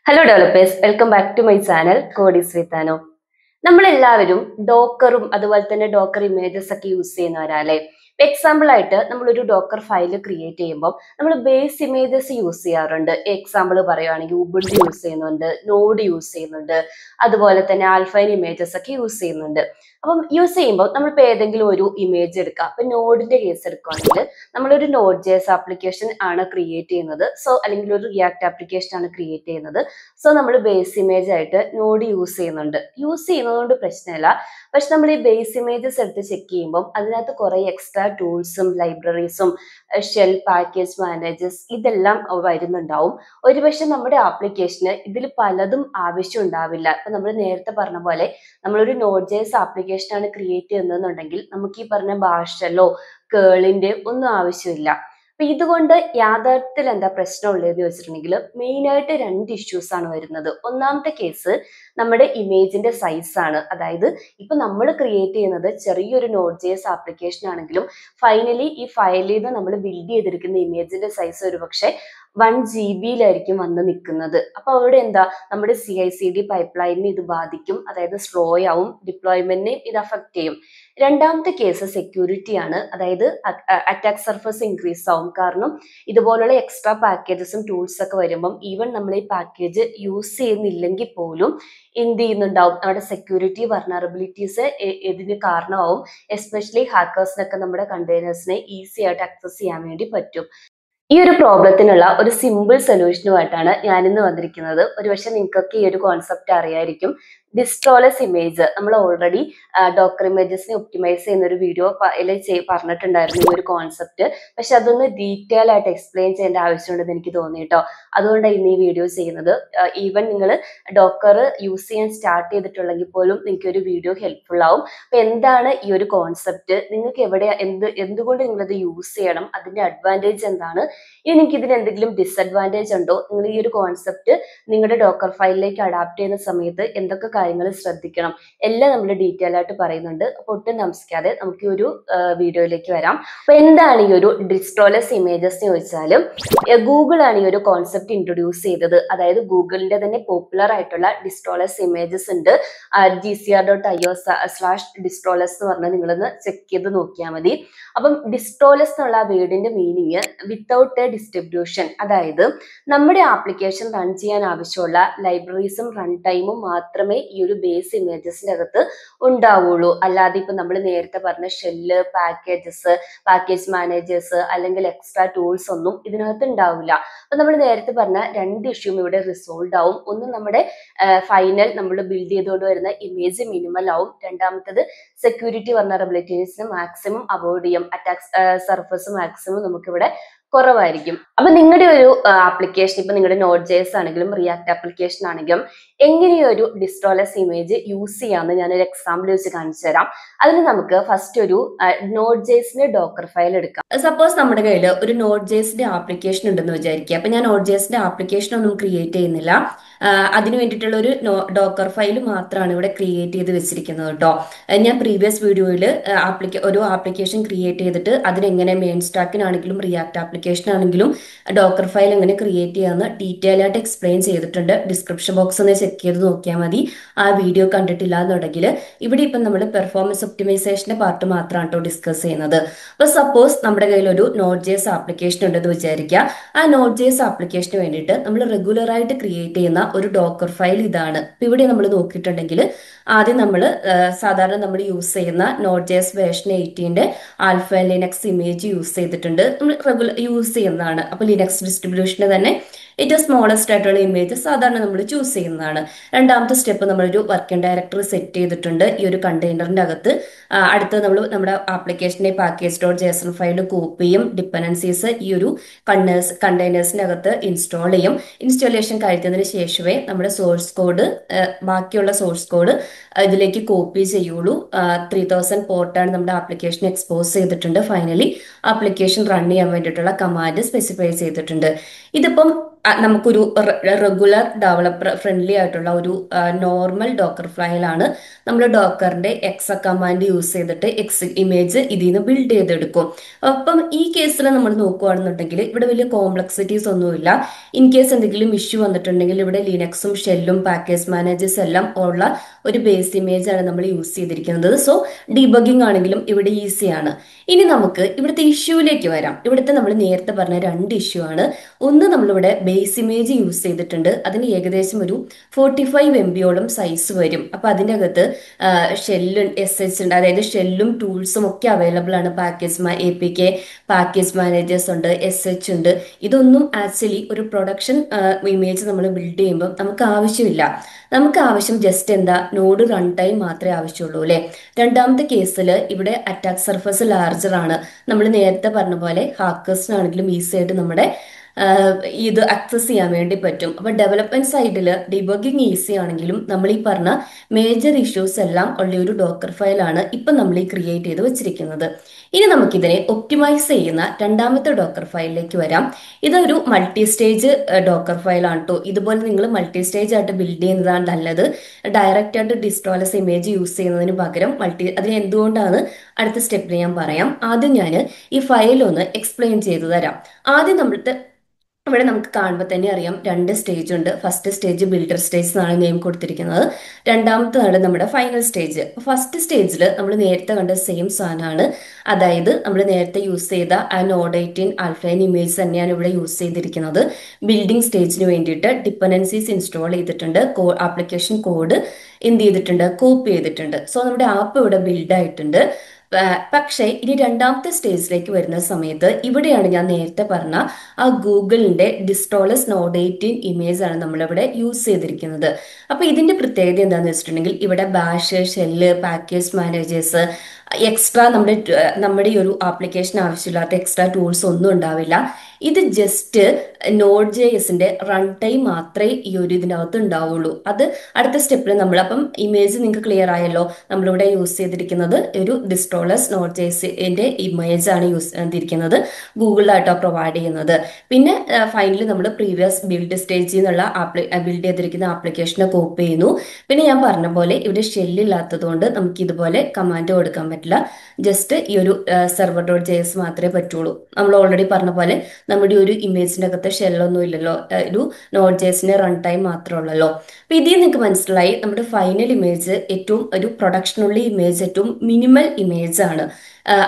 Hello developers, welcome back to my channel കോഡീസ് with ആനോ. നമ്മളെല്ലാവരും ഡോക്കറും അതുപോലെ തന്നെ ഡോക്കർ ഇമേജസ് ഒക്കെ യൂസ് ചെയ്യുന്നവരല്ലേ. എക്സാമ്പിൾ ആയിട്ട് നമ്മളൊരു ഡോക്കർ ഫയൽ ക്രിയേറ്റ് ചെയ്യുമ്പോൾ നമ്മൾ ബേസ് ഇമേജസ് യൂസ് ചെയ്യാറുണ്ട്. എക്സാമ്പിൾ പറയുകയാണെങ്കിൽ ഉബുണ്ടു യൂസ് ചെയ്യുന്നുണ്ട്, നോഡ് യൂസ് ചെയ്യുന്നുണ്ട്, അതുപോലെ തന്നെ ആൽഫൈൻ ഇമേജസ് ഒക്കെ യൂസ് ചെയ്യുന്നുണ്ട്. അപ്പം യൂസ് ചെയ്യുമ്പോൾ നമ്മളിപ്പോൾ ഏതെങ്കിലും ഒരു ഇമേജ് എടുക്കാം. അപ്പൊ നോഡിന്റെ കേസ് എടുക്കുകയാണെങ്കിൽ നമ്മളൊരു നോഡ് ജെഎസ് ആപ്ലിക്കേഷൻ ആണ് ക്രിയേറ്റ് ചെയ്യുന്നത്. അല്ലെങ്കിൽ ഒരു റിയാക്ട് ആപ്ലിക്കേഷൻ ആണ് ക്രിയേറ്റ് ചെയ്യുന്നത്. നമ്മൾ ബേസ് ഇമേജ് ആയിട്ട് നോഡ് യൂസ് ചെയ്യുന്നുണ്ട്. യൂസ് ചെയ്യുന്നതുകൊണ്ട് പ്രശ്നമില്ല. പക്ഷെ നമ്മൾ ഈ ബേസ് ഇമേജസ് എടുത്ത് ചെക്ക് ചെയ്യുമ്പോൾ അതിനകത്ത് കുറെ എക്സ്ട്രാ ടൂൾസും ലൈബ്രറീസും ഷെൽ പാക്കേജ് മാനേജേഴ്സ് ഇതെല്ലാം വരുന്നുണ്ടാവും. ഒരുപക്ഷെ നമ്മുടെ ആപ്ലിക്കേഷന് ഇതിൽ പലതും ആവശ്യം ഉണ്ടാവില്ല. ഇപ്പൊ നമ്മൾ നേരത്തെ പറഞ്ഞ പോലെ നമ്മളൊരു നോഡ് ജെഎസ് ആപ്ലിക്കേഷൻ ആണ് ക്രിയേറ്റ് ചെയ്യുന്നതെന്നുണ്ടെങ്കിൽ നമുക്ക് ഈ പറഞ്ഞ ബാഷലോ കേളിന്റെ ഒന്നും ആവശ്യമില്ല. അപ്പൊ ഇതുകൊണ്ട് യാഥാർത്ഥ്യത്തിൽ എന്താ പ്രശ്നമുള്ളതെന്ന് ചോദിച്ചിട്ടുണ്ടെങ്കിൽ മെയിൻ ആയിട്ട് രണ്ട് ഇഷ്യൂസ് ആണ് വരുന്നത്. ഒന്നാമത്തെ കേസ് നമ്മുടെ ഇമേജിന്റെ സൈസ് ആണ്. അതായത് ഇപ്പൊ നമ്മൾ ക്രിയേറ്റ് ചെയ്യുന്നത് ചെറിയൊരു നോഡ് ജെഎസ് ആപ്ലിക്കേഷൻ ആണെങ്കിലും ഫൈനലി ഈ ഫയലിൽ നിന്ന് നമ്മൾ ബിൽഡ് ചെയ്തിരിക്കുന്ന ഇമേജിന്റെ സൈസ് ഒരുപക്ഷെ 1 GB വന്ന് നിൽക്കുന്നത്. അപ്പൊ അവിടെ എന്താ നമ്മുടെ CI/CD പൈപ്പ്ലൈനിനെ ഇത് ബാധിക്കും. അതായത് സ്ലോ ആവും, ഡിപ്ലോയ്മെന്റിനെ ഇത് അഫക്ട് ചെയ്യും. രണ്ടാമത്തെ കേസ് സെക്യൂരിറ്റി ആണ്. അതായത് അറ്റാക്ക് സർഫസ് ഇൻക്രീസ് ആവും. കാരണം ഇതുപോലുള്ള എക്സ്ട്രാ പാക്കേജസും ടൂൾസ് ഒക്കെ വരുമ്പം ഈവൻ നമ്മൾ ഈ പാക്കേജ് യൂസ് ചെയ്യുന്നില്ലെങ്കിൽ പോലും എന്ത് ചെയ്യുന്നുണ്ടാവും, നമ്മുടെ സെക്യൂരിറ്റി വൾനറബിലിറ്റീസ് ഇതിന് കാരണമാവും. എസ്പെഷ്യലി ഹാക്കേഴ്സിനൊക്കെ നമ്മുടെ കണ്ടെയ്നേഴ്സിനെ ഈസി ആയിട്ട് ആക്സസ് ചെയ്യാൻ വേണ്ടി പറ്റും. ഈ ഒരു പ്രോബ്ലത്തിനുള്ള ഒരു സിമ്പിൾ സൊല്യൂഷനുമായിട്ടാണ് ഞാനിന്ന് വന്നിരിക്കുന്നത്. ഒരുപക്ഷെ നിങ്ങൾക്കൊക്കെ ഈ ഒരു കോൺസെപ്റ്റ് അറിയായിരിക്കും. ഡിസ്ട്രോലെസ് ഇമേജ് നമ്മൾ ഓൾറെഡി ഡോക്കർ ഇമേജസിനെ ഒപ്റ്റിമൈസ് ചെയ്യുന്ന ഒരു വീഡിയോ പറഞ്ഞിട്ടുണ്ടായിരുന്നു ഈ ഒരു കോൺസെപ്റ്റ്. പക്ഷെ അതൊന്ന് ഡീറ്റെയിൽ ആയിട്ട് എക്സ്പ്ലെയിൻ ചെയ്യേണ്ട ആവശ്യമുണ്ടെന്ന് എനിക്ക് തോന്നി കേട്ടോ. അതുകൊണ്ടാണ് ഇന്ന് ഈ വീഡിയോ ചെയ്യുന്നത്. ഈവൻ നിങ്ങൾ ഡോക്കർ യൂസ് ചെയ്യാൻ സ്റ്റാർട്ട് ചെയ്തിട്ടുണ്ടെങ്കിൽ പോലും നിങ്ങൾക്ക് ഒരു വീഡിയോ ഹെൽപ്ഫുൾ ആവും. അപ്പൊ എന്താണ് ഈ ഒരു കോൺസെപ്റ്റ്, നിങ്ങൾക്ക് എവിടെ എന്തുകൊണ്ട് നിങ്ങളത് യൂസ് ചെയ്യണം, അതിന്റെ അഡ്വാൻറ്റേജ് എന്താണ്, ഇനി നിങ്ങൾക്ക് ഇതിന് എന്തെങ്കിലും ഡിസഡ്വാൻറ്റേജ് ഉണ്ടോ, നിങ്ങൾ ഈ ഒരു കോൺസെപ്റ്റ് നിങ്ങളുടെ ഡോക്കർ ഫയലിലേക്ക് അഡാപ്റ്റ് ചെയ്യുന്ന സമയത്ത് എന്തൊക്കെ കാര്യങ്ങൾ ശ്രദ്ധിക്കണം, എല്ലാം നമ്മൾ ഡീറ്റെയിൽ ആയിട്ട് പറയുന്നുണ്ട്. അപ്പൊ ഒട്ടും താമസിക്കാതെ നമുക്ക് ഈ ഒരു വീഡിയോയിലേക്ക് വരാം. അപ്പൊ എന്താണ് ഈ ഒരു ഡിസ്ട്രോലെസ് ഇമേജസ് എന്ന് ചോദിച്ചാൽ ഗൂഗിൾ ആണ് ഈ ഒരു കോൺസെപ്റ്റ് ഇൻട്രൊഡ്യൂസ് ചെയ്തത്. അതായത് ഗൂഗിളിന്റെ തന്നെ പോപ്പുലർ ആയിട്ടുള്ള ഡിസ്ട്രോലെസ് ഇമേജസ് ഉണ്ട്. gcr.io/distroless എന്ന് പറഞ്ഞാൽ നിങ്ങളൊന്ന് ചെക്ക് ചെയ്ത് നോക്കിയാൽ മതി. അപ്പം ഡിസ്ട്രോലെസ് എന്നുള്ള ആ വേർഡിന്റെ മീനിങ് വിത്തൗട്ട് എ ഡിസ്ട്രിബ്യൂഷൻ, അതായത് നമ്മുടെ ആപ്ലിക്കേഷൻ റൺ ചെയ്യാൻ ആവശ്യമുള്ള ലൈബ്രറീസും റൺ ടൈമും മാത്രമേ ഈ ഒരു ബേസ് ഇമേജസിന്റെ അകത്ത് ഉണ്ടാവുള്ളൂ. അല്ലാതെ ഇപ്പൊ നമ്മൾ നേരത്തെ പറഞ്ഞ ഷെല്ല്, പാക്കേജ് മാനേജേഴ്സ് അല്ലെങ്കിൽ എക്സ്ട്രാ ടൂൾസ് ഒന്നും ഇതിനകത്ത് ഉണ്ടാവില്ല. അപ്പൊ നമ്മൾ നേരത്തെ പറഞ്ഞ രണ്ട് ഇഷ്യൂം ഇവിടെ റിസോൾവ് ആവും. ഒന്ന് നമ്മുടെ ഫൈനൽ നമ്മൾ ബിൽഡ് ചെയ്തുകൊണ്ട് വരുന്ന ഇമേജ് മിനിമൽ ആവും. രണ്ടാമത്തത് സെക്യൂരിറ്റി വൾനറബിലിറ്റീസിന് മാക്സിമം അവോയ്ഡ് ചെയ്യും. അറ്റാക്ക് സർഫസ് മാക്സിമം നമുക്കിവിടെ കുറവായിരിക്കും. അപ്പൊ നിങ്ങളുടെ ഒരു ആപ്ലിക്കേഷൻ, ഇപ്പൊ നിങ്ങളുടെ നോഡ് ജെഎസ് ആണെങ്കിലും റിയാക്ട് ആപ്ലിക്കേഷൻ ആണെങ്കിലും എങ്ങനെയൊരു ഡിസ്ട്രോലെസ് ഇമേജ് യൂസ് ചെയ്യാമെന്ന് ഞാനൊരു എക്സാമ്പിൾ വെച്ച് കാണിച്ചു തരാം. അതിന് നമുക്ക് ഫസ്റ്റ് ഒരു നോഡ് ജെഎസിന്റെ ഡോക്കർ ഫയൽ എടുക്കാം. സപ്പോസ് നമ്മുടെ കയ്യിൽ ഒരു നോഡ് ജെഎസിന്റെ ആപ്ലിക്കേഷൻ ഉണ്ടെന്ന് വിചാരിക്കുക. അപ്പൊ ഞാൻ നോഡ് ജെഎസിന്റെ ആപ്ലിക്കേഷൻ ഒന്നും ക്രിയേറ്റ് ചെയ്യുന്നില്ല. അതിന് വേണ്ടിയിട്ടുള്ള ഒരു ഡോക്കർ ഫയൽ മാത്രമാണ് ഇവിടെ ക്രിയേറ്റ് ചെയ്ത് വെച്ചിരിക്കുന്നത് കേട്ടോ. ഞാൻ പ്രീവിയസ് വീഡിയോയിൽ ഒരു ആപ്ലിക്കേഷൻ ക്രിയേറ്റ് ചെയ്തിട്ട് അതിനെങ്ങനെ മെയിൻ സ്റ്റാക്കിനാണെങ്കിലും റിയാക്ട് ആപ്ലിക്കേഷൻ ആണെങ്കിലും ഡോക്കർ ഫയൽ എങ്ങനെ ക്രിയേറ്റ് ചെയ്യാമെന്ന് ഡീറ്റെയിൽ ആയിട്ട് എക്സ്പ്ലെയിൻ ചെയ്തിട്ടുണ്ട്. ഡിസ്ക്രിപ്ഷൻ ബോക്സ് ഒന്ന് ചെക്ക് ചെയ്ത് നോക്കിയാൽ മതി. ആ വീഡിയോ കണ്ടിട്ടില്ല എന്നുണ്ടെങ്കിൽ. ഇവിടെ ഇപ്പം നമ്മൾ പെർഫോമൻസ് ഒപ്റ്റിമൈസേഷന്റെ പാർട്ട് മാത്രമാണ് കേട്ടോ ഡിസ്കസ് ചെയ്യുന്നത്. അപ്പൊ സപ്പോസ് നമ്മുടെ കയ്യിൽ ഒരു നോഡ് ജെഎസ് ആപ്ലിക്കേഷൻ ഉണ്ടെന്ന് വിചാരിക്കുക. ആ നോഡ് ജെഎസ് ആപ്ലിക്കേഷന് വേണ്ടിയിട്ട് നമ്മൾ റെഗുലർ ആയിട്ട് ക്രിയേറ്റ് ചെയ്യുന്ന ഒരു ഡോക്കർ ഫയൽ ഇതാണ്. ഇപ്പൊ ഇവിടെ നമ്മൾ നോക്കിയിട്ടുണ്ടെങ്കിൽ ആദ്യം നമ്മൾ സാധാരണ നമ്മൾ യൂസ് ചെയ്യുന്ന node JS version 18 alpha Linux image use ചെയ്തിട്ടുണ്ട്. നമ്മൾ റെഗുലർ യൂസ് ചെയ്യുന്നതാണ്. അപ്പൊ ലിനക്സ് ഡിസ്ട്രിബ്യൂഷന് തന്നെ ഏറ്റവും സ്മോളസ്റ്റ് ആയിട്ടുള്ള ഇമേജ് സാധാരണ നമ്മൾ ചൂസ് ചെയ്യുന്നതാണ്. രണ്ടാമത്തെ സ്റ്റെപ്പ് നമ്മളൊരു വർക്കിംഗ് ഡയറക്ടറി സെറ്റ് ചെയ്തിട്ടുണ്ട് ഈ ഒരു കണ്ടെയ്നറിന്റെ അകത്ത്. അടുത്ത് നമ്മൾ നമ്മുടെ ആപ്ലിക്കേഷന്റെ package.json ഫയൽ കോപ്പി ചെയ്യും. ഡിപ്പെൻഡൻസീസ് ഈ ഒരു കണ്ടെയ്നേഴ്സിന്റെ അകത്ത് ഇൻസ്റ്റാൾ ചെയ്യും. ഇൻസ്റ്റാളേഷൻ കഴിച്ചതിന് ശേഷമേ നമ്മുടെ സോഴ്സ് കോഡ്, ബാക്കിയുള്ള സോഴ്സ് കോഡ് ഇതിലേക്ക് കോപ്പി ചെയ്യുള്ളൂ. 3000 പോർട്ടാണ് നമ്മുടെ ആപ്ലിക്കേഷൻ എക്സ്പോസ് ചെയ്തിട്ടുണ്ട്. ഫൈനലി ആപ്ലിക്കേഷൻ റൺ ചെയ്യാൻ വേണ്ടിയിട്ടുള്ള കമാൻഡ് സ്പെസിഫൈ ചെയ്തിട്ടുണ്ട്. ഇതിപ്പം നമുക്കൊരു റെഗുലർ ഡെവലപ്പർ ഫ്രണ്ട്ലി ആയിട്ടുള്ള ഒരു നോർമൽ ഡോക്കർ ഫയലാണ് നമ്മൾ ഡോക്കറിന്റെ എക്സ കമാൻഡ് യൂസ് ചെയ്തിട്ട് എക്സ് ഇമേജ് ഇതിൽ നിന്ന് ബിൽഡ് ചെയ്തെടുക്കും. അപ്പം ഈ കേസിൽ നമ്മൾ നോക്കുകയാണെന്നുണ്ടെങ്കിൽ ഇവിടെ വലിയ കോംപ്ലക്സിറ്റീസ് ഒന്നുമില്ല. ഇൻ കേസ് എന്തെങ്കിലും ഇഷ്യൂ വന്നിട്ടുണ്ടെങ്കിൽ ഇവിടെ ലിനക്സും ഷെല്ലും പാക്കേജ് മാനേജേഴ്സ് എല്ലാം ഉള്ള ഒരു ബേസ് ഇമേജ് ആണ് നമ്മൾ യൂസ് ചെയ്തിരിക്കുന്നത്. സോ ഡീബഗിങ് ആണെങ്കിലും ഇവിടെ ഈസിയാണ്. ഇനി നമുക്ക് ഇവിടുത്തെ ഇഷ്യൂവിലേക്ക് വരാം. ഇവിടുത്തെ നമ്മൾ നേരത്തെ പറഞ്ഞ രണ്ട് ഇഷ്യൂ ആണ്. ഒന്ന്, നമ്മളിവിടെ ബേസ് ഇമേജ് യൂസ് ചെയ്തിട്ടുണ്ട്. അതിന് ഏകദേശം ഒരു 45 MB സൈസ് വരും. അപ്പൊ അതിൻ്റെ അകത്ത് ഷെല്ലും SH ഉണ്ട്, അതായത് ഷെല്ലും ടൂൾസും ഒക്കെ അവൈലബിൾ ആണ്. APK പാക്കേജ് മാനേജേഴ്സ് ഉണ്ട്, SH ഉണ്ട്. ഇതൊന്നും ആക്ച്വലി ഒരു പ്രൊഡക്ഷൻ ഇമേജ് നമ്മൾ ബിൽഡ് ചെയ്യുമ്പോൾ നമുക്ക് ആവശ്യമില്ല. നമുക്ക് ആവശ്യം ജസ്റ്റ് എന്താ, നോഡ് റൺ ടൈം മാത്രമേ ആവശ്യമുള്ളൂ അല്ലെ. രണ്ടാമത്തെ കേസിൽ ഇവിടെ അറ്റാക്ക് സർഫസ് ലാർജർ ആണ്. നമ്മൾ നേരത്തെ പറഞ്ഞ പോലെ ഹാക്കേഴ്സിനാണെങ്കിലും ഈസി ആയിട്ട് നമ്മുടെ ഇത് അക്സസ് ചെയ്യാൻ വേണ്ടി പറ്റും. അപ്പൊ ഡെവലപ്മെന്റ് സൈഡിൽ ഡിബഗിങ് ഈസി ആണെങ്കിലും നമ്മൾ ഈ പറഞ്ഞ മേജർ ഇഷ്യൂസ് എല്ലാം ഉള്ള ഒരു ഡോക്കർ ഫയലാണ് ഇപ്പൊ നമ്മൾ ഈ ക്രിയേറ്റ് ചെയ്ത് വെച്ചിരിക്കുന്നത്. ഇനി നമുക്കിതിനെ ഒപ്റ്റിമൈസ് ചെയ്യുന്ന രണ്ടാമത്തെ ഡോക്കർ ഫയലിലേക്ക് വരാം. ഇതൊരു മൾട്ടി സ്റ്റേജ് ഡോക്കർ ഫയലാണ് കേട്ടോ. ഇതുപോലെ നിങ്ങൾ മൾട്ടി സ്റ്റേജ് ആയിട്ട് ബിൽഡ് ചെയ്യുന്നതാണ് നല്ലത്. ഡയറക്റ്റ് ആയിട്ട് ഡിസ്ട്രോളസ് ഇമേജ് യൂസ് ചെയ്യുന്നതിന് പകരം അതിന് എന്തുകൊണ്ടാണ് അടുത്ത സ്റ്റെപ്പിൽ ഞാൻ പറയാം. ആദ്യം ഞാൻ ഈ ഫയൽ ഒന്ന് എക്സ്പ്ലെയിൻ ചെയ്തു തരാം. ആദ്യം നമ്മളുടെ ഇവിടെ നമുക്ക് കാണുമ്പോൾ തന്നെ അറിയാം രണ്ട് സ്റ്റേജ് ഉണ്ട്. ഫസ്റ്റ് സ്റ്റേജ് ബിൽഡർ സ്റ്റേജ് എന്നാണ് നെയിം കൊടുത്തിരിക്കുന്നത്. രണ്ടാമത്തേതാണ് നമ്മുടെ ഫൈനൽ സ്റ്റേജ്. ഫസ്റ്റ് സ്റ്റേജിൽ നമ്മൾ നേരത്തെ കണ്ട സെയിം സാധനമാണ്. അതായത് നമ്മൾ നേരത്തെ യൂസ് ചെയ്ത ആ നോഡ് 18 ആൽഫൈൻ ഇമേജ് തന്നെയാണ് ഇവിടെ യൂസ് ചെയ്തിരിക്കുന്നത്. ബിൽഡിംഗ് സ്റ്റേജിന് വേണ്ടിയിട്ട് ഡിപ്പെൻഡൻസീസ് ഇൻസ്റ്റാൾ ചെയ്തിട്ടുണ്ട്. ആപ്ലിക്കേഷൻ കോഡ് എന്ത് ചെയ്തിട്ടുണ്ട്, കോപ്പി ചെയ്തിട്ടുണ്ട്. സോ നമ്മുടെ ആപ്പ് ഇവിടെ ബിൽഡ് ആയിട്ടുണ്ട്. പക്ഷേ ഇനി രണ്ടാമത്തെ സ്റ്റേജിലേക്ക് വരുന്ന സമയത്ത് ഇവിടെയാണ് ഞാൻ നേരത്തെ പറഞ്ഞ ആ ഗൂഗിളിന്റെ ഡിസ്ട്രോളസ് നോഡ് 18 ഇമേജ് ആണ് നമ്മളിവിടെ യൂസ് ചെയ്തിരിക്കുന്നത്. അപ്പൊ ഇതിന്റെ പ്രത്യേകത എന്താണെന്ന് വെച്ചിട്ടുണ്ടെങ്കിൽ ഇവിടെ bash, shell, package managers, extra നമ്മുടെ ഈ ഒരു ആപ്ലിക്കേഷൻ ആവശ്യമില്ലാത്ത എക്സ്ട്രാ ടൂൾസ് ഒന്നും ഉണ്ടാവില്ല. ഇത് ജസ്റ്റ് നോഡ് JSന്റെ റൺ ടൈം മാത്രമേ ഈ ഒരു ഇതിനകത്ത് ഉണ്ടാവുള്ളൂ. അത് അടുത്ത സ്റ്റെപ്പിൽ നമ്മൾ, അപ്പം ഇമേജ് നിങ്ങൾക്ക് ക്ലിയർ ആയല്ലോ. നമ്മളിവിടെ യൂസ് ചെയ്തിരിക്കുന്നത് ഒരു ഡിസ്ട്രോളസ് നോഡ് JSന്റെ ഇമേജ് ആണ് യൂസ് ചെയ്തിരിക്കുന്നത്. ഗൂഗിളിലായിട്ടോ പ്രൊവൈഡ് ചെയ്യുന്നത്. പിന്നെ ഫൈനലി നമ്മൾ പ്രീവിയസ് ബിൽഡ് സ്റ്റേജിൽ നിന്നുള്ള ബിൽഡ് ചെയ്തിരിക്കുന്ന ആപ്ലിക്കേഷനെ കോപ്പി ചെയ്യുന്നു. പിന്നെ ഞാൻ പറഞ്ഞ പോലെ ഇവിടെ ഷെല്ലില്ലാത്തത് കൊണ്ട് നമുക്ക് ഇതുപോലെ കമാൻഡ് കൊടുക്കാൻ പറ്റില്ല. ജസ്റ്റ് ഈ ഒരു server.js മാത്രമേ പറ്റുള്ളൂ. നമ്മൾ ഓൾറെഡി പറഞ്ഞ പോലെ നമ്മുടെ ഒരു ഇമേജിന്റെ അകത്ത് ഷെല്ലൊന്നും ഇല്ലല്ലോ, ഒരു നോഡ് JSന്റെ റൺ ടൈം മാത്രമേ ഉള്ളല്ലോ. അപ്പൊ ഇതിൽ നിങ്ങൾക്ക് മനസ്സിലായി നമ്മുടെ ഫൈനൽ ഇമേജ് ഏറ്റവും ഒരു പ്രൊഡക്ഷനുള്ള ഇമേജ് ഏറ്റവും മിനിമൽ ഇമേജ് ആണ്.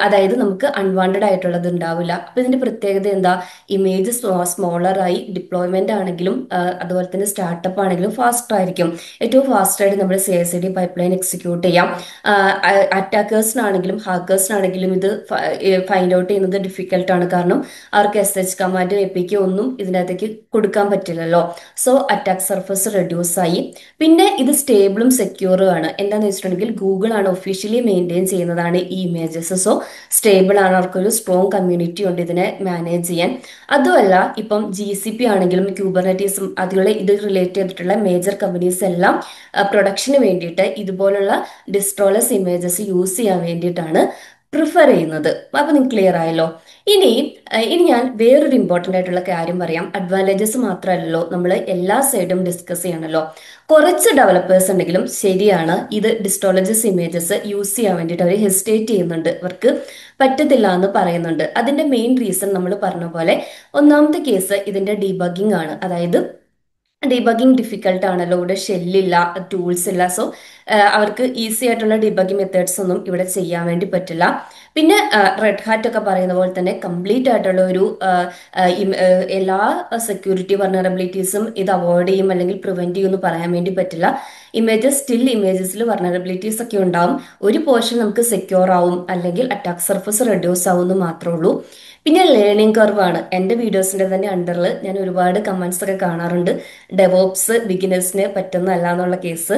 അതായത് നമുക്ക് അൺവാണ്ടഡ് ആയിട്ടുള്ളത് ഉണ്ടാവില്ല. അപ്പൊ ഇതിന്റെ പ്രത്യേകത എന്താ, ഇമേജ് സ്മോളർ ആയി ഡിപ്ലോയ്മെന്റ് ആണെങ്കിലും അതുപോലെ തന്നെ സ്റ്റാർട്ടപ്പ് ആണെങ്കിലും ഫാസ്റ്റർ ആയിരിക്കും. ഏറ്റവും ഫാസ്റ്റ് ആയിട്ട് നമ്മൾ CI/CD പൈപ്പ്ലൈൻ എക്സിക്യൂട്ട് ചെയ്യാം. അറ്റാക്കേഴ്സിനാണെങ്കിലും ഹാക്കേഴ്സിനാണെങ്കിലും ഇത് ഫൈൻഡ് ഔട്ട് ചെയ്യുന്നത് ഡിഫിക്കൽട്ട് ആണ്. കാരണം അവർക്ക് SH കമാൻഡ് APK ഒന്നും ഇതിനകത്തേക്ക് കൊടുക്കാൻ പറ്റില്ലല്ലോ. സോ അറ്റാക്ക് സർഫസ് റെഡ്യൂസ് ആയി. പിന്നെ ഇത് സ്റ്റേബിളും സെക്യൂറും ആണ്. എന്താണെന്ന് വെച്ചിട്ടുണ്ടെങ്കിൽ ഗൂഗിൾ ആണ് ഒഫീഷ്യലി മെയിൻറ്റെയിൻ ചെയ്യുന്നതാണ് ഈ ഇമേജസ്. സോ സ്റ്റേബിൾ ആണ്, അവർക്കൊരു സ്ട്രോങ് കമ്മ്യൂണിറ്റി ഉണ്ട് ഇതിനെ മാനേജ് ചെയ്യാൻ. അതുമല്ല ഇപ്പം GCP ആണെങ്കിലും ക്യൂബർനെറ്റീസും അതുപോലെ ഇത് റിലേറ്റ് ചെയ്തിട്ടുള്ള മേജർ കമ്പനീസ് എല്ലാം പ്രൊഡക്ഷന് വേണ്ടിയിട്ട് ഇതുപോലുള്ള ഡിസ്ട്രോളസ് ഇമേജസ് യൂസ് ചെയ്യാൻ വേണ്ടിയിട്ടാണ് പ്രിഫർ ചെയ്യുന്നത്. അപ്പൊ നിങ്ങൾക്ക് ക്ലിയർ ആയല്ലോ. ഇനി ഞാൻ വേറൊരു ഇമ്പോർട്ടൻ്റ് ആയിട്ടുള്ള കാര്യം പറയാം. അഡ്വാൻറ്റേജസ് മാത്രമല്ലല്ലോ, നമ്മൾ എല്ലാ സൈഡും ഡിസ്കസ് ചെയ്യണമല്ലോ. കുറച്ച് ഡെവലപ്പേഴ്സ് ഉണ്ടെങ്കിലും ശരിയാണ്, ഇത് ഡിസ്ട്രോളജസ് ഇമേജസ് യൂസ് ചെയ്യാൻ വേണ്ടിയിട്ട് അവർ ഹെസിറ്റേറ്റ് ചെയ്യുന്നുണ്ട്, അവർക്ക് പറ്റത്തില്ല എന്ന് പറയുന്നുണ്ട്. അതിന്റെ മെയിൻ റീസൺ നമ്മൾ പറഞ്ഞ പോലെ ഒന്നാമത്തെ കേസ് ഇതിന്റെ ഡീബഗിങ് ആണ്. അതായത് ഡീബഗിങ് ഡിഫിക്കൽട്ട് ആണല്ലോ, ഇവിടെ ഷെല്ലില്ല, ടൂൾസ് ഇല്ല. സോ അവർക്ക് ഈസി ആയിട്ടുള്ള ഡീബഗിങ് മെത്തേഡ്സ് ഒന്നും ഇവിടെ ചെയ്യാൻ വേണ്ടി പറ്റില്ല. പിന്നെ റെഡ് ഹാറ്റ് ഒക്കെ പറയുന്ന പോലെ തന്നെ കംപ്ലീറ്റ് ആയിട്ടുള്ള ഒരു എല്ലാ സെക്യൂരിറ്റി വൾനറബിലിറ്റീസും ഇത് അവോയ്ഡ് ചെയ്യും അല്ലെങ്കിൽ പ്രിവെന്റ് ചെയ്യും എന്ന് പറയാൻ വേണ്ടി പറ്റില്ല. ഇമേജസ് സ്റ്റിൽ ഇമേജസിൽ വൾനറബിലിറ്റീസ് ഒക്കെ ഉണ്ടാവും. ഒരു പോർഷൻ നമുക്ക് സെക്യൂർ ആവും അല്ലെങ്കിൽ അറ്റാക്ക് സർഫസ് റെഡ്യൂസ് ആവും എന്ന് മാത്രമേ ഉള്ളൂ. പിന്നെ ലേണിംഗ് കർവ് ആണ്. എൻ്റെ വീഡിയോസിന്റെ തന്നെ അണ്ടറിൽ ഞാൻ ഒരുപാട് കമന്റ്സ് ഒക്കെ കാണാറുണ്ട്, ഡെവോപ്സ് ബിഗിനേഴ്സിന് പറ്റുന്നതല്ല എന്നുള്ള കേസ്.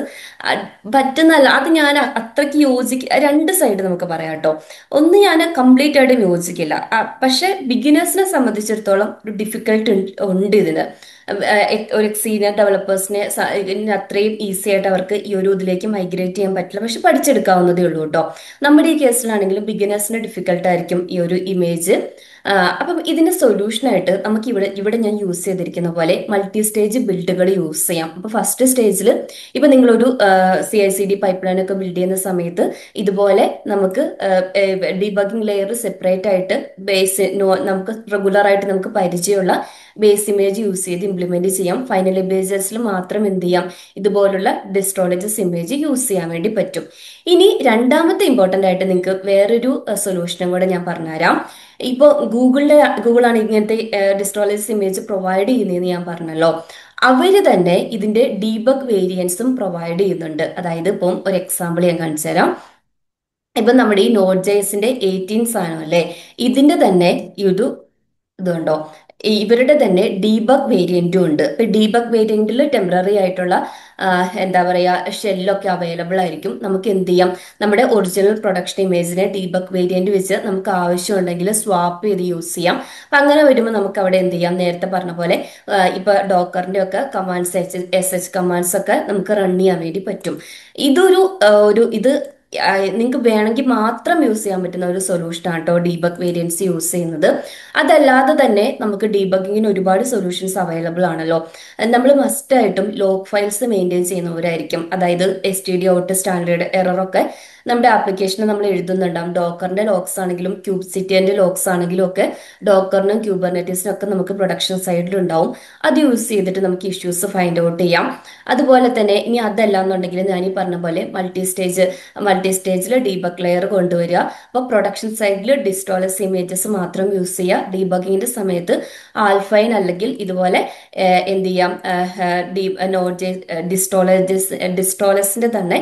പറ്റുന്നതല്ല, അത് ഞാൻ അത്രയ്ക്ക് രണ്ട് സൈഡ് നമുക്ക് പറയാം കേട്ടോ. ഒന്ന്, ഞാൻ കംപ്ലീറ്റ് ആയിട്ട് യോജിക്കില്ല. പക്ഷെ ബിഗിനേഴ്സിനെ സംബന്ധിച്ചിടത്തോളം ഒരു ഡിഫിക്കൽട്ട് ഉണ്ട് ഇതിന്. ഒരു സീനിയർ ഡെവലപ്പേഴ്സിനെ അത്രയും ഈസി ആയിട്ട് അവർക്ക് ഈ ഒരു ഇതിലേക്ക് മൈഗ്രേറ്റ് ചെയ്യാൻ പറ്റില്ല. പക്ഷെ പഠിച്ചെടുക്കാവുന്നതേ ഉള്ളൂ കേട്ടോ. നമ്മുടെ ഈ കേസിലാണെങ്കിലും ബിഗിനേഴ്സിന് ഡിഫിക്കൽട്ട് ആയിരിക്കും ഈ ഒരു ഇമേജ്. അപ്പം ഇതിന്റെ സൊല്യൂഷനായിട്ട് നമുക്ക് ഇവിടെ ഞാൻ യൂസ് ചെയ്തിരിക്കുന്ന പോലെ മൾട്ടി സ്റ്റേജ് ബിൽഡുകൾ യൂസ് ചെയ്യാം. അപ്പൊ ഫസ്റ്റ് സ്റ്റേജിൽ ഇപ്പൊ നിങ്ങളൊരു CI/CD പൈപ്പ് ലൈൻ ഒക്കെ ബിൽഡ് ചെയ്യുന്ന സമയത്ത് ഇതുപോലെ നമുക്ക് ഡീബഗിംഗ് ലെയർ സെപ്പറേറ്റ് ആയിട്ട് നമുക്ക് റെഗുലർ ആയിട്ട് നമുക്ക് പരിചയമുള്ള ബേസ് ഇമേജ് യൂസ് ചെയ്ത് ഇംപ്ലിമെന്റ് ചെയ്യാം. ഫൈനൽ ഇമേജസിൽ മാത്രം എന്ത് ചെയ്യാം, ഇതുപോലുള്ള ഡിസ്ട്രോളജസ് ഇമേജ് യൂസ് ചെയ്യാൻ വേണ്ടി പറ്റും. ഇനി രണ്ടാമത്തെ ഇമ്പോർട്ടന്റ് ആയിട്ട് നിങ്ങൾക്ക് വേറൊരു സൊല്യൂഷനും കൂടെ ഞാൻ പറഞ്ഞുതരാം. ഇപ്പോൾ ഗൂഗിളാണ് ഇങ്ങനത്തെ ഡിസ്ട്രോളജസ് ഇമേജ് പ്രൊവൈഡ് ചെയ്യുന്നതെന്ന് ഞാൻ പറഞ്ഞല്ലോ. അവര് തന്നെ ഇതിന്റെ ഡീബഗ് വേരിയൻസും പ്രൊവൈഡ് ചെയ്യുന്നുണ്ട്. അതായത് ഇപ്പം ഒരു എക്സാമ്പിൾ ഞാൻ കാണിച്ചു തരാം. ഇപ്പൊ നമ്മുടെ ഈ Node.js-ന്റെ 18 സാധനം അല്ലേ, ഇതിന്റെ തന്നെ ഇതുണ്ടോ, ഇവരുടെ തന്നെ ഡീബഗ് വേരിയന്റും ഉണ്ട്. ഇപ്പൊ ഡീബഗ് വേരിയന്റിൽ ടെമ്പററി ആയിട്ടുള്ള എന്താ പറയാ ഷെല്ലൊക്കെ അവൈലബിൾ ആയിരിക്കും. നമുക്ക് എന്ത് ചെയ്യാം, നമ്മുടെ ഒറിജിനൽ പ്രൊഡക്ഷൻ ഇമേജിനെ ഡീബഗ് വേരിയന്റ് വെച്ച് നമുക്ക് ആവശ്യമുണ്ടെങ്കിൽ സ്വാപ്പ് ചെയ്ത് യൂസ് ചെയ്യാം. അപ്പൊ അങ്ങനെ വരുമ്പോൾ നമുക്ക് അവിടെ എന്ത് ചെയ്യാം, നേരത്തെ പറഞ്ഞ പോലെ ഇപ്പൊ ഡോക്കറിന്റെ ഒക്കെ കമാൻഡ്സ് SH കമാൻഡ്സ് ഒക്കെ നമുക്ക് റൺ ചെയ്യാൻ വേണ്ടി പറ്റും. ഇത് നിങ്ങൾക്ക് വേണമെങ്കിൽ മാത്രം യൂസ് ചെയ്യാൻ പറ്റുന്ന ഒരു സൊല്യൂഷൻ ആണ് കേട്ടോ ഡീബഗ് വേരിയൻസ് യൂസ് ചെയ്യുന്നത്. അതല്ലാതെ തന്നെ നമുക്ക് ഡീബഗിങ്ങിന് ഒരുപാട് സൊല്യൂഷൻസ് അവൈലബിൾ ആണല്ലോ. നമ്മൾ മസ്റ്റ് ആയിട്ടും ലോഗ് ഫയൽസ് മെയിൻറ്റെയിൻ ചെയ്യുന്നവരായിരിക്കും. അതായത് STD ഔട്ട്, സ്റ്റാൻഡേർഡ് എറർ ഒക്കെ നമ്മുടെ ആപ്ലിക്കേഷന് നമ്മൾ എഴുതുന്നുണ്ടാവും. ഡോക്കറിന്റെ ലോഗ്സ് ആണെങ്കിലും ക്യൂബ്സിറ്റിന്റെ ലോഗ്സ് ആണെങ്കിലും ഒക്കെ ഡോക്കറിനും ക്യൂബർനെറ്റീസിനും ഒക്കെ നമുക്ക് പ്രൊഡക്ഷൻ സൈഡിൽ ഉണ്ടാവും. അത് യൂസ് ചെയ്തിട്ട് നമുക്ക് ഇഷ്യൂസ് ഫൈൻഡ് ഔട്ട് ചെയ്യാം. അതുപോലെ തന്നെ ഇനി അതല്ല എന്നുണ്ടെങ്കിൽ ഞാൻ ഈ പറഞ്ഞ പോലെ മൾട്ടി സ്റ്റേജിൽ ഡീബഗ് ലെയർ കൊണ്ടുവരിക. അപ്പോൾ പ്രൊഡക്ഷൻ സൈഡിൽ ഡിസ്റ്റോളസ് ഇമേജസ് മാത്രം യൂസ് ചെയ്യുക. ഡീബഗിങ്ങിന്റെ സമയത്ത് ആൽഫൈൻ അല്ലെങ്കിൽ ഇതുപോലെ എന്ത് ചെയ്യാം, ഡിസ്റ്റോളസിന്റെ തന്നെ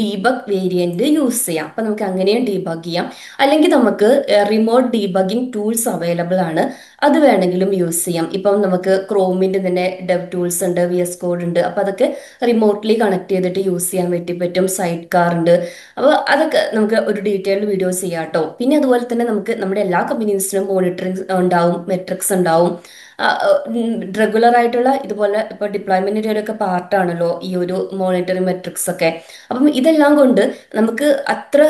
ഡീബഗ് വേരിയന്റ് യൂസ് ചെയ്യാം. അപ്പൊ നമുക്ക് അങ്ങനെയും ഡീബഗ് ചെയ്യാം. അല്ലെങ്കിൽ നമുക്ക് റിമോട്ട് ഡീബഗിംഗ് ടൂൾസ് അവൈലബിൾ ആണ്, അത് വേണമെങ്കിലും യൂസ് ചെയ്യാം. ഇപ്പം നമുക്ക് ക്രോമിന്റെ തന്നെ ഡെവ് ടൂൾസ് ഉണ്ട്, VS കോഡ് ഉണ്ട്. അപ്പൊ അതൊക്കെ റിമോട്ട്ലി കണക്ട് ചെയ്തിട്ട് യൂസ് ചെയ്യാൻ വേണ്ടി പറ്റും. സൈഡ് കാർ ഉണ്ട്. അപ്പോൾ അതൊക്കെ നമുക്ക് ഒരു ഡീറ്റെയിൽഡ് വീഡിയോസ് ചെയ്യാം കേട്ടോ. പിന്നെ അതുപോലെ തന്നെ നമുക്ക് നമ്മുടെ എല്ലാ കമ്പനീസിനും മോണിറ്ററിംഗ് ഉണ്ടാവും, മെട്രിക്സ് ഉണ്ടാവും. റെഗുലർ ആയിട്ടുള്ള ഇതുപോലെ ഇപ്പൊ ഡിപ്ലോയ്മെന്റിന്റെ ഒക്കെ പാർട്ടാണല്ലോ ഈ ഒരു മോണിറ്ററിംഗ് മെട്രിക്സ് ഒക്കെ. അപ്പം ഇതെല്ലാം കൊണ്ട് നമുക്ക് അത്ര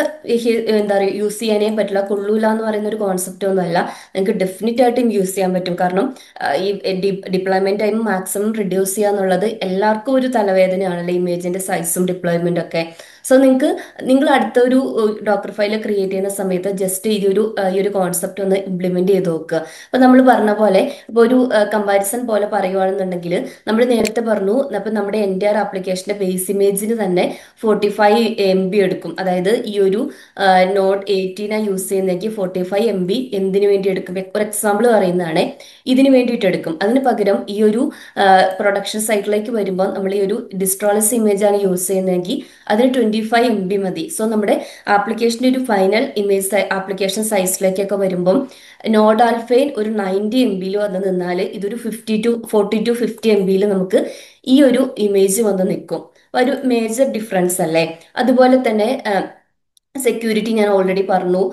എന്താ പറയുക യൂസ് ചെയ്യാനേ പറ്റില്ല, കൊള്ളൂല എന്ന് പറയുന്ന ഒരു കോൺസെപ്റ്റ് ഒന്നുമല്ല. നിങ്ങൾക്ക് ഡെഫിനറ്റ് ആയിട്ടും യൂസ് ചെയ്യാൻ പറ്റും. കാരണം ഈ ഡിപ്ലോയ്മെന്റ് ടൈം മാക്സിമം റിഡ്യൂസ് ചെയ്യുക എന്നുള്ളത് എല്ലാവർക്കും ഒരു തലവേദനയാണല്ലോ, ഇമേജിന്റെ സൈസും ഡിപ്ലോയ്മെന്റ് ഒക്കെ. സോ നിങ്ങൾ അടുത്ത ഒരു ഡോക്കർ ഫയൽ ക്രിയേറ്റ് ചെയ്യുന്ന സമയത്ത് ജസ്റ്റ് ഈ ഒരു കോൺസെപ്റ്റ് ഒന്ന് ഇംപ്ലിമെന്റ് ചെയ്ത് നോക്കുക. അപ്പൊ നമ്മൾ പറഞ്ഞ പോലെ ഇപ്പൊ ഒരു കമ്പാരിസൺ പോലെ പറയുവാണെന്നുണ്ടെങ്കിൽ നമ്മൾ നേരത്തെ പറഞ്ഞു, അപ്പൊ നമ്മുടെ എൻറ്റയർ ആപ്ലിക്കേഷന്റെ ബേസ് ഇമേജിന് തന്നെ 45 MB എടുക്കും. അതായത് ഈ ഒരു Node 18 യൂസ് ചെയ്യുന്നെങ്കിൽ 45 MB എന്തിനു വേണ്ടി എടുക്കും? ഒരു എക്സാമ്പിൾ പറയുന്നതാണ്, ഇതിന് വേണ്ടിയിട്ട് എടുക്കും. അതിന് പകരം ഈ ഒരു പ്രൊഡക്ഷൻ സൈറ്റിലേക്ക് വരുമ്പോൾ നമ്മൾ ഈ ഒരു ഡിസ്ട്രോളസ് ഇമേജ് ആണ് യൂസ് ചെയ്യുന്നതെങ്കിൽ അതിന് 25 MB മതി. സോ നമ്മുടെ ആപ്ലിക്കേഷന്റെ ഒരു ഫൈനൽ ഇമേജ് ആപ്ലിക്കേഷൻ സൈസിലേക്കൊക്കെ വരുമ്പം നോഡ് ആൽഫൈൻ ഒരു 90 MB വന്ന് നിന്നാൽ ഇതൊരു 40 to 50 MB നമുക്ക് ഈ ഒരു ഇമേജ് വന്ന് നിൽക്കും. ഒരു മേജർ ഡിഫറൻസ് അല്ലേ. അതുപോലെ തന്നെ സെക്യൂരിറ്റി ഞാൻ ഓൾറെഡി പറഞ്ഞു.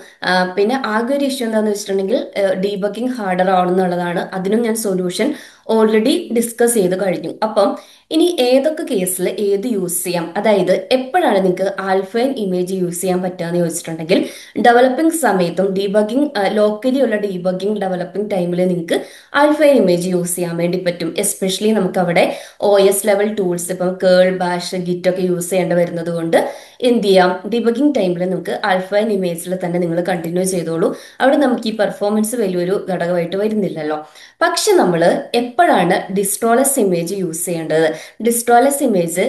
പിന്നെ ആകെ ഒരു ഇഷ്യൂ എന്താണെന്ന് വെച്ചിട്ടുണ്ടെങ്കിൽ ഡീബഗിങ് ഹാർഡർ ആണെന്നുള്ളതാണ്. അതിനും ഞാൻ സൊല്യൂഷൻ ഓൾറെഡി ഡിസ്കസ് ചെയ്ത് കഴിഞ്ഞു. അപ്പം ഇനി ഏതൊക്കെ കേസിൽ ഏത് യൂസ് ചെയ്യാം, അതായത് എപ്പോഴാണ് നിങ്ങൾക്ക് ആൽഫൈൻ ഇമേജ് യൂസ് ചെയ്യാൻ പറ്റുകയെന്ന് ചോദിച്ചിട്ടുണ്ടെങ്കിൽ ഡെവലപ്പിംഗ് സമയത്തും ലോക്കലി ഉള്ള ഡീബഗിംഗ് ഡെവലപ്പിംഗ് ടൈമിൽ നിങ്ങൾക്ക് ആൽഫൈൻ ഇമേജ് യൂസ് ചെയ്യാൻ വേണ്ടി പറ്റും. എസ്പെഷ്യലി നമുക്ക് അവിടെ OS ലെവൽ ടൂൾസ് ഇപ്പം കേൾ, ബാഷ്, ഗിറ്റ് ഒക്കെ യൂസ് ചെയ്യേണ്ടി വരുന്നത് കൊണ്ട് എന്ത് ചെയ്യാം, ഡീബഗിംഗ് ടൈമിൽ നമുക്ക് ആൽഫൈൻ ഇമേജിൽ തന്നെ നിങ്ങൾ കണ്ടിന്യൂ ചെയ്തോളൂ. അവിടെ നമുക്ക് ഈ പെർഫോമൻസ് വലിയൊരു ഘടകമായിട്ട് വരുന്നില്ലല്ലോ. പക്ഷെ നമ്മൾ എപ്പോഴാണ് ഡിസ്ട്രോളസ് ഇമേജ് യൂസ് ചെയ്യേണ്ടത്? ഡിസ്ട്രോളസ് ഇമേജ്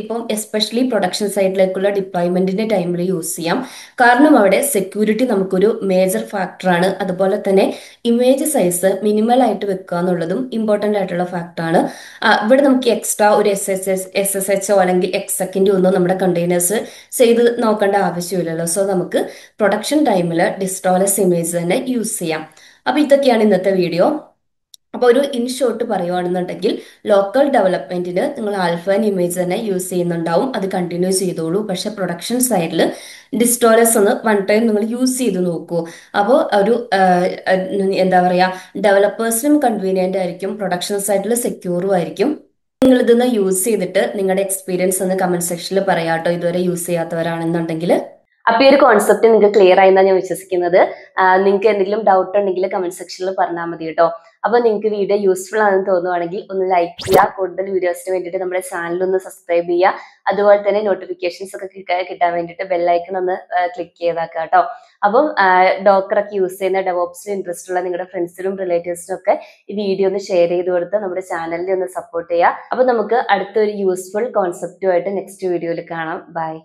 ഇപ്പം എസ്പെഷ്യലി പ്രൊഡക്ഷൻ സൈഡിലേക്കുള്ള ഡിപ്ലോയ്മെന്റിന്റെ ടൈമിൽ യൂസ് ചെയ്യാം. കാരണം അവിടെ സെക്യൂരിറ്റി നമുക്കൊരു മേജർ ഫാക്ടറാണ്. അതുപോലെ തന്നെ ഇമേജ് സൈസ് മിനിമൽ ആയിട്ട് വെക്കുക എന്നുള്ളതും ഇമ്പോർട്ടന്റ് ആയിട്ടുള്ള ഫാക്ടറാണ്. ഇവിടെ നമുക്ക് എക്സ്ട്രാ ഒരു SSH അല്ലെങ്കിൽ എക്സെക്കിന്റെ ഒന്നും നമ്മുടെ കണ്ടെയ്നേഴ്സ് ചെയ്ത് നോക്കേണ്ട ആവശ്യമില്ലല്ലോ. സോ നമുക്ക് പ്രൊഡക്ഷൻ ടൈമിൽ ഡിസ്ട്രോളസ് ഇമേജ് തന്നെ യൂസ് ചെയ്യാം. അപ്പൊ ഇതൊക്കെയാണ് ഇന്നത്തെ വീഡിയോ. അപ്പോൾ ഒരു ഇൻ ഷോർട്ട് പറയുവാണെന്നുണ്ടെങ്കിൽ ലോക്കൽ ഡെവലപ്മെന്റിന് നിങ്ങൾ ആൽഫൈൻ ഇമേജ് തന്നെ യൂസ് ചെയ്യുന്നുണ്ടാവും, അത് കണ്ടിന്യൂ ചെയ്തോളൂ. പക്ഷെ പ്രൊഡക്ഷൻ സൈഡിൽ ഡിസ്റ്റോളസ് ഒന്ന് വൺ ടൈം നിങ്ങൾ യൂസ് ചെയ്ത് നോക്കൂ. അപ്പോൾ ഒരു എന്താ പറയുക, ഡെവലപ്പേഴ്സിനും കൺവീനിയന്റ് ആയിരിക്കും, പ്രൊഡക്ഷൻ സൈഡിൽ സെക്യൂറും ആയിരിക്കും. നിങ്ങൾ ഇതൊന്ന് യൂസ് ചെയ്തിട്ട് നിങ്ങളുടെ എക്സ്പീരിയൻസ് ഒന്ന് കമന്റ് സെക്ഷനിൽ പറയാട്ടോ, ഇതുവരെ യൂസ് ചെയ്യാത്തവരാണെന്നുണ്ടെങ്കിൽ. അപ്പൊ ഈ ഒരു കോൺസെപ്റ്റ് നിങ്ങൾക്ക് ക്ലിയർ ആയി എന്നാണ് ഞാൻ വിശ്വസിക്കുന്നത്. നിങ്ങൾക്ക് എന്തെങ്കിലും ഡൗട്ട് ഉണ്ടെങ്കിൽ കമന്റ് സെക്ഷനിൽ പറഞ്ഞാൽ മതി കേട്ടോ. അപ്പൊ നിങ്ങൾക്ക് വീഡിയോ യൂസ്ഫുൾ ആണെന്ന് തോന്നുവാണെങ്കിൽ ഒന്ന് ലൈക്ക് ചെയ്യുക, കൂടുതൽ വീഡിയോസിന് വേണ്ടിയിട്ട് നമ്മുടെ ചാനൽ ഒന്ന് സബ്സ്ക്രൈബ് ചെയ്യുക, അതുപോലെ തന്നെ നോട്ടിഫിക്കേഷൻസ് ഒക്കെ കിട്ടാൻ വേണ്ടിയിട്ട് ബെല്ലൈക്കൺ ഒന്ന് ക്ലിക്ക് ചെയ്താക്കുക കേട്ടോ. അപ്പം ഡോക്കർ ഒക്കെ യൂസ് ചെയ്യുന്ന ഡെവോപ്സിൽ ഇൻട്രസ്റ്റ് ഉള്ള നിങ്ങളുടെ ഫ്രണ്ട്സിനും റിലേറ്റീവ്സിനും ഒക്കെ ഈ വീഡിയോ ഒന്ന് ഷെയർ ചെയ്ത് കൊടുത്ത് നമ്മുടെ ചാനലിനെ ഒന്ന് സപ്പോർട്ട് ചെയ്യുക. അപ്പൊ നമുക്ക് അടുത്തൊരു യൂസ്ഫുൾ കോൺസെപ്റ്റുമായിട്ട് നെക്സ്റ്റ് വീഡിയോയിൽ കാണാം. ബൈ.